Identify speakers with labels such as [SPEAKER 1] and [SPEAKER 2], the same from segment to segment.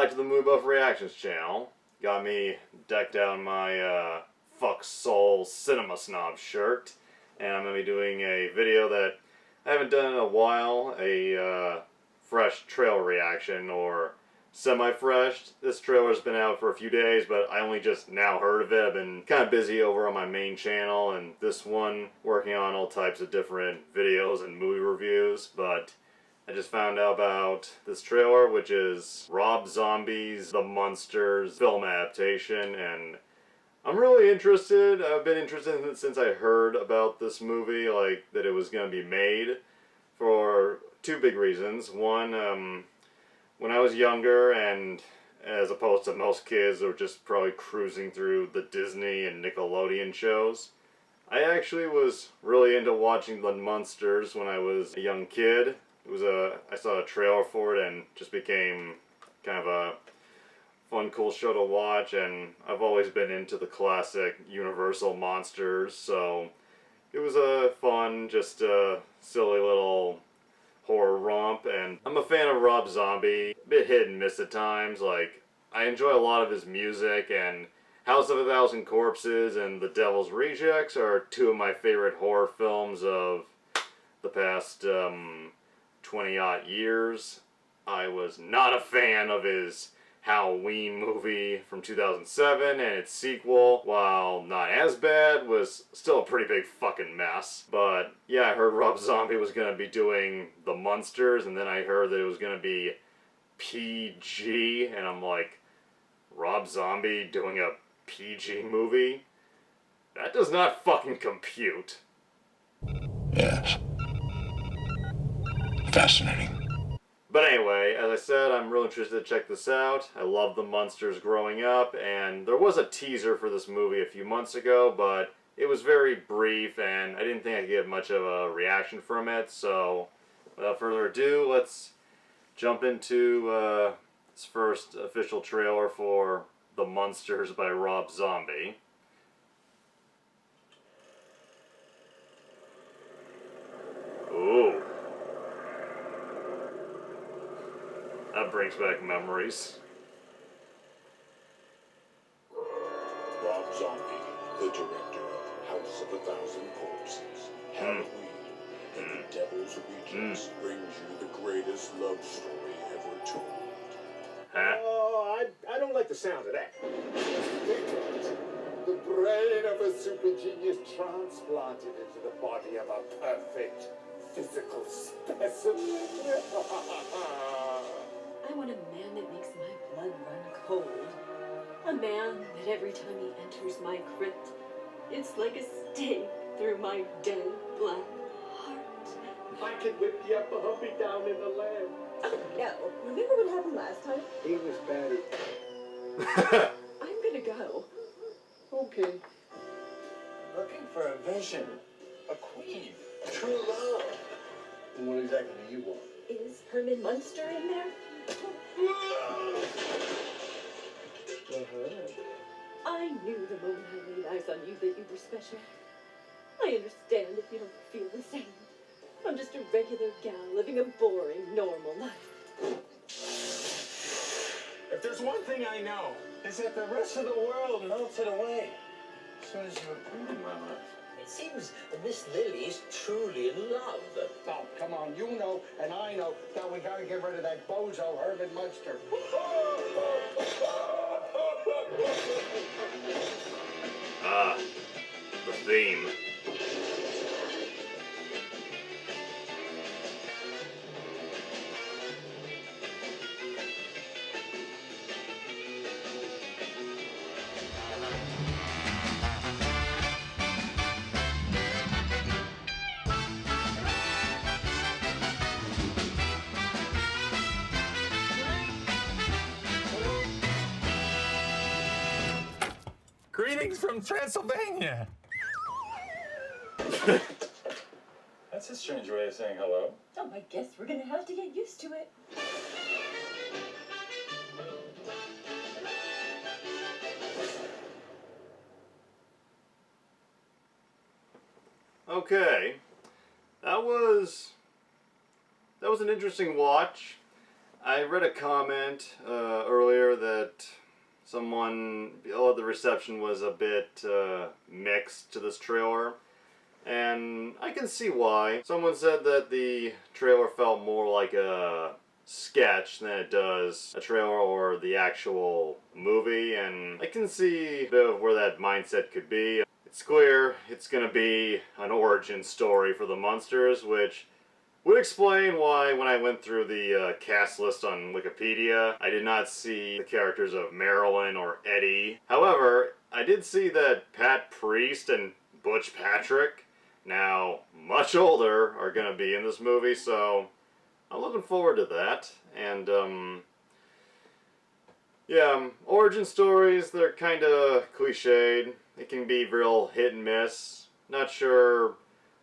[SPEAKER 1] back to the Movie Buff Reactions channel. Got me decked out in my Fuck Soul Cinema Snob shirt. And I'm going to be doing a video that I haven't done in a while. A fresh trailer reaction, or semi-fresh. This trailer's been out for a few days, but I only just now heard of it. I've been kind of busy over on my main channel, and this one working on all types of different videos and movie reviews, but I just found out about this trailer, which is Rob Zombie's The Munsters film adaptation, and I'm really interested. I've been interested in it since I heard about this movie, like that it was going to be made, for two big reasons. One, when I was younger, and as opposed to most kids who are just probably cruising through the Disney and Nickelodeon shows, I actually was really into watching The Munsters when I was a young kid. I saw a trailer for it and just became kind of a fun, cool show to watch, and I've always been into the classic Universal monsters, so it was a fun, just a silly little horror romp. And I'm a fan of Rob Zombie, a bit hit and miss at times. Like, I enjoy a lot of his music, and House of a Thousand Corpses and The Devil's Rejects are two of my favorite horror films of the past 20-odd years. I was not a fan of his Halloween movie from 2007, and its sequel, while not as bad, was still a pretty big fucking mess. But yeah, I heard Rob Zombie was going to be doing The Munsters, and then I heard that it was going to be PG, and I'm like, Rob Zombie doing a PG movie? That does not fucking compute.
[SPEAKER 2] Yes. Fascinating.
[SPEAKER 1] But anyway, as I said, I'm really interested to check this out. I loved The Munsters growing up, and there was a teaser for this movie a few months ago, but it was very brief, and I didn't think I could get much of a reaction from it. So, without further ado, let's jump into this first official trailer for The Munsters by Rob Zombie. Ooh. That brings back memories.
[SPEAKER 3] Rob Zombie, the director of House of a Thousand Corpses, Halloween, and The Devil's Rejects, brings you the greatest love story ever told.
[SPEAKER 1] Huh?
[SPEAKER 4] Oh, I don't like the sound of that. The brain of a super genius transplanted into the body of a perfect physical specimen.
[SPEAKER 5] I want a man that makes my blood run cold. A man that every time he enters my crypt, it's like a stake through my dead black heart.
[SPEAKER 4] I can whip the upper humpy down in the land.
[SPEAKER 5] Oh no, remember what happened last time?
[SPEAKER 4] He was better.
[SPEAKER 5] I'm gonna go.
[SPEAKER 4] Okay.
[SPEAKER 6] Looking for a vision, a queen, true love.
[SPEAKER 4] And what exactly do you want?
[SPEAKER 5] Is Herman Munster in there? I knew the moment I laid eyes on you that you were special. I understand if you don't feel the same. I'm just a regular gal living a boring, normal life.
[SPEAKER 6] If there's one thing I know, is that the rest of the world melted away as soon as you appeared in my life.
[SPEAKER 7] It seems that Miss Lily's truly in love.
[SPEAKER 4] Oh, come on, you know and I know that we gotta get rid of that bozo Herman Munster.
[SPEAKER 1] Ah, the theme.
[SPEAKER 6] Greetings from Transylvania. That's a strange way of saying hello.
[SPEAKER 5] Oh, I guess we're gonna have to get used to it.
[SPEAKER 1] Okay, that was an interesting watch. I read a comment earlier that the reception was a bit mixed to this trailer, and I can see why. Someone said that the trailer felt more like a sketch than it does a trailer or the actual movie, and I can see a bit of where that mindset could be. It's clear it's going to be an origin story for the Munsters, which would explain why when I went through the cast list on Wikipedia, I did not see the characters of Marilyn or Eddie. However, I did see that Pat Priest and Butch Patrick, now much older, are going to be in this movie, so I'm looking forward to that. And, yeah, origin stories, they're kind of cliched. It can be real hit and miss. Not sure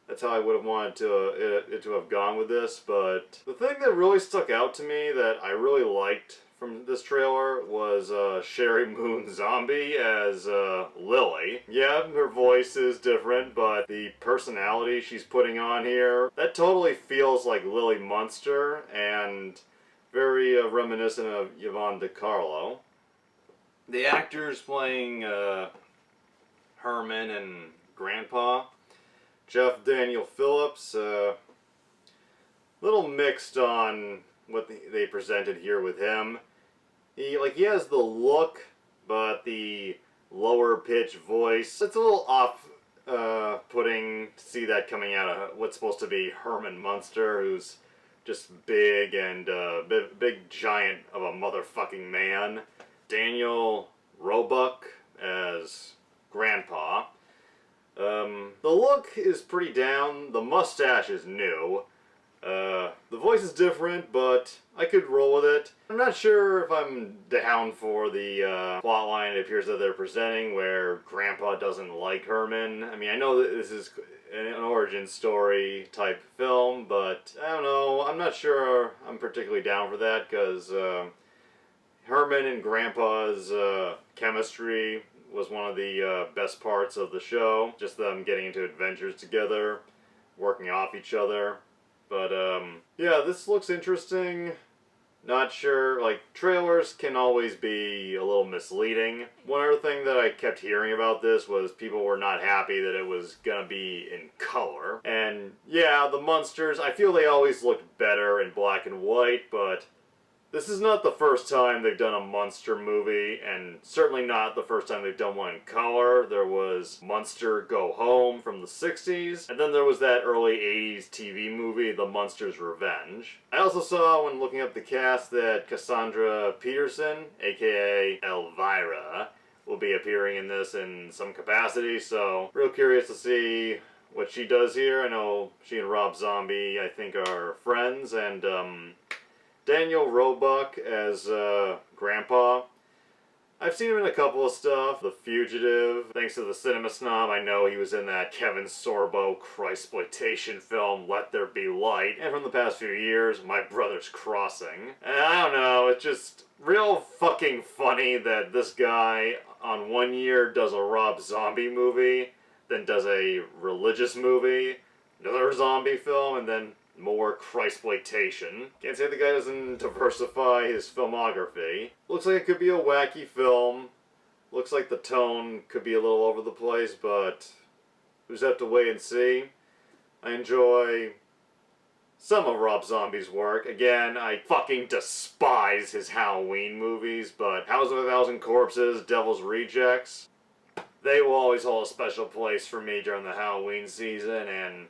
[SPEAKER 1] that's how I would have wanted it to have gone with this, but the thing that really stuck out to me that I really liked from this trailer was Sherry Moon Zombie as Lily. Yeah, her voice is different, but the personality she's putting on here, that totally feels like Lily Munster, and very reminiscent of Yvonne DiCarlo. The actors playing Herman and Grandpa, Jeff Daniel Phillips, little mixed on what they presented here with him. He has the look, but the lower pitch voice, it's a little off-putting to see that coming out of what's supposed to be Herman Munster, who's just big and big giant of a motherfucking man. Daniel Roebuck as Grandpa. The look is pretty down. The mustache is new. The voice is different, but I could roll with it. I'm not sure if I'm down for the plotline it appears that they're presenting, where Grandpa doesn't like Herman. I mean, I know that this is an origin story type film, but I don't know. I'm not sure I'm particularly down for that, because Herman and Grandpa's chemistry was one of the best parts of the show. Just them getting into adventures together, working off each other. But, yeah, this looks interesting. Not sure, trailers can always be a little misleading. One other thing that I kept hearing about this was people were not happy that it was gonna be in color. And, yeah, the Munsters, I feel they always looked better in black and white, but this is not the first time they've done a Munster movie, and certainly not the first time they've done one in color. There was Munster Go Home from the 60s, and then there was that early 80s TV movie, The Munsters Revenge. I also saw, when looking up the cast, that Cassandra Peterson, aka Elvira, will be appearing in this in some capacity, so real curious to see what she does here. I know she and Rob Zombie, I think, are friends, and, Daniel Roebuck as Grandpa. I've seen him in a couple of stuff. The Fugitive. Thanks to the Cinema Snob, I know he was in that Kevin Sorbo Christploitation film, Let There Be Light. And from the past few years, My Brother's Crossing. And I don't know, it's just real fucking funny that this guy on one year does a Rob Zombie movie, then does a religious movie, another zombie film, and then more Christploitation. Can't say the guy doesn't diversify his filmography. Looks like it could be a wacky film. Looks like the tone could be a little over the place, but we'll just have to wait and see. I enjoy some of Rob Zombie's work. Again, I fucking despise his Halloween movies, but House of a Thousand Corpses, Devil's Rejects, they will always hold a special place for me during the Halloween season, and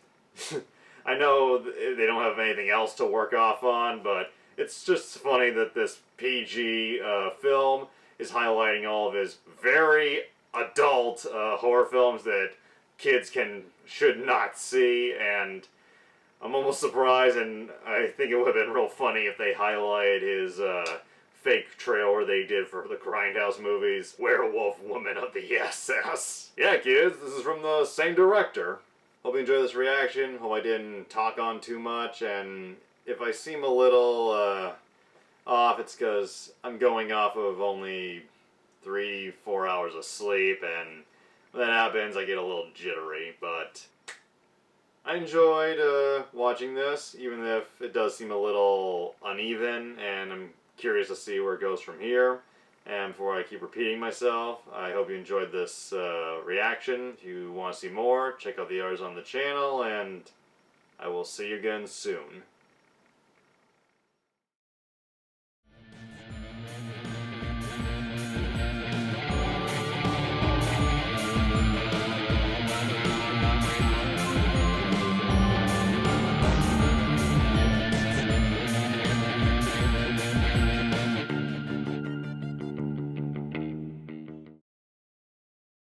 [SPEAKER 1] I know they don't have anything else to work off on, but it's just funny that this PG film is highlighting all of his very adult horror films that kids should not see, and I'm almost surprised, and I think it would have been real funny if they highlighted his fake trailer they did for the Grindhouse movies, Werewolf Woman of the SS. Yeah, kids, this is from the same director. Hope you enjoyed this reaction. Hope I didn't talk on too much, and if I seem a little off, it's because I'm going off of only 3-4 hours of sleep, and when that happens, I get a little jittery, but I enjoyed watching this, even if it does seem a little uneven, and I'm curious to see where it goes from here. And before I keep repeating myself, I hope you enjoyed this reaction. If you want to see more, check out the others on the channel, and I will see you again soon.